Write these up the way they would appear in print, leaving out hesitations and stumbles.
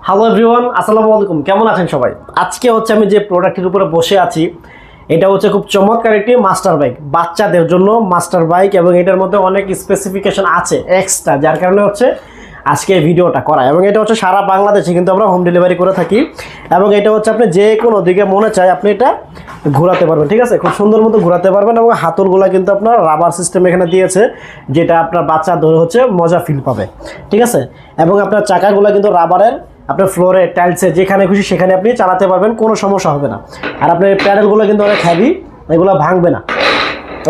Hello everyone, আসসালামু আলাইকুম। কেমন আছেন সবাই? আজকে হচ্ছে আমি যে প্রোডাক্টের উপরে বসে আছি এটা হচ্ছে খুব চমৎকার একটি মাস্টার বাইক, বাচ্চাদের জন্য মাস্টার বাইক, এবং এটার মধ্যে অনেক স্পেসিফিকেশন আছে এক্সট্রা, যার কারণে হচ্ছে আজকে এই ভিডিওটা করা। এবং এটা হচ্ছে সারা বাংলাদেশে কিন্তু আমরা হোম ডেলিভারি করে থাকি, এবং এটা হচ্ছে আপনি যে কোনো দিকে মনে চায় আপনি এটা ঘোরাতে পারবেন, ঠিক আছে? খুব সুন্দর মতো ঘোরাতে পারবেন, এবং হাতলগুলা কিন্তু আপনার রাবার সিস্টেম এখানে দিয়েছে, যেটা আপনার বাচ্চা ধরে হচ্ছে মজা ফিল পাবে, ঠিক আছে? এবং আপনার চাকাগুলো কিন্তু রাবারের, আপনার ফ্লোরে টাইলসে যেখানে খুশি সেখানে আপনি চালাতে পারবেন, কোনো সমস্যা হবে না। আর আপনার প্যাডেলগুলো কিন্তু অনেক হ্যাভি, এগুলো ভাঙবে না।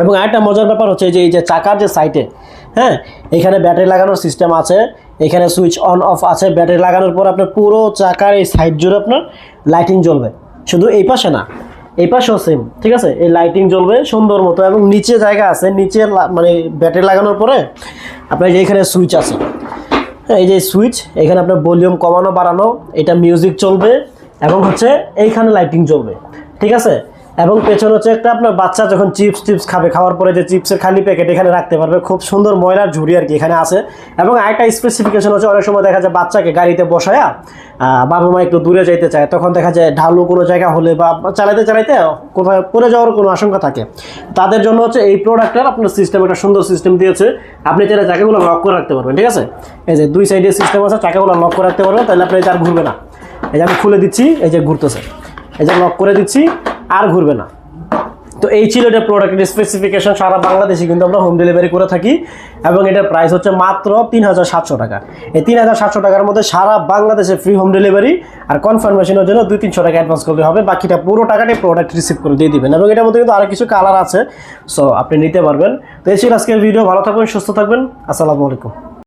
এবং আরেকটা মজার ব্যাপার হচ্ছে এই যে চাকার যে সাইডে, হ্যাঁ, এখানে ব্যাটারি লাগানোর সিস্টেম আছে, এখানে সুইচ অন অফ আছে। ব্যাটারি লাগানোর পর আপনার পুরো চাকার এই সাইড জুড়ে আপনার লাইটিং জ্বলবে, শুধু এই পাশে না, এই পাশেও সেম, ঠিক আছে? এই লাইটিং জ্বলবে সুন্দর মতো। এবং নিচে জায়গা আছে, নিচে মানে ব্যাটারি লাগানোর পরে আপনার যে এখানে সুইচ আছে, এই যে সুইচ, এখানে আপনার ভলিউম কমানো বাড়ানো, এটা মিউজিক চলবে, এবং হচ্ছে এইখানে লাইটিং জ্বলবে, ঠিক আছে? এবং পেছনে হচ্ছে একটা আপনার বাচ্চা যখন চিপস খাবে, খাওয়ার পরে যে চিপসের খালি প্যাকেট এখানে রাখতে পারবে, খুব সুন্দর ময়লার ঝুড়ি আর কি এখানে আছে। এবং আরেকটা স্পেসিফিকেশন হচ্ছে, অনেক সময় দেখা যায় বাচ্চাকে গাড়িতে বসায়া বাবা মা একটু দূরে যাইতে চায়, তখন দেখা যায় ঢালু কোনো জায়গা হলে বা চালাইতে কোথাও পড়ে যাওয়ার কোনো আশঙ্কা থাকে, তাদের জন্য হচ্ছে এই প্রোডাক্টের আপনার সিস্টেম, একটা সুন্দর সিস্টেম দিয়েছে। আপনি চাইলে চাকাগুলো লক করে রাখতে পারবেন, ঠিক আছে? এই যে দুই সাইডে সিস্টেম আছে, চাকাগুলো লক করে রাখতে পারবেন, তাহলে আপনি আর ঘুরবে না। এই যে আমি খুলে দিচ্ছি, এই যে ঘুরতেছে, এই যে লক করে দিচ্ছি, আর ঘুরবে না। তো এই ছিল এটা প্রোডাক্টের স্পেসিফিকেশন। সারা বাংলাদেশে কিন্তু আমরা হোম ডেলিভারি করে থাকি, এবং এটার প্রাইস হচ্ছে মাত্র 3700 টাকা। এই 3700 টাকার মধ্যে সারা বাংলাদেশে ফ্রি হোম ডেলিভারি, আর কনফার্মেশনের জন্য 200-300 টাকা অ্যাডভান্স করতে হবে, বাকিটা পুরো টাকাটাই প্রোডাক্ট রিসিভ করে দিয়ে দিবেন। এবং এটার মধ্যে কিন্তু আরও কিছু কালার আছে, সো আপনি নিতে পারবেন। তো এই ছিল আজকের ভিডিও। ভালো থাকবেন, সুস্থ থাকবেন, আসসালামু আলাইকুম।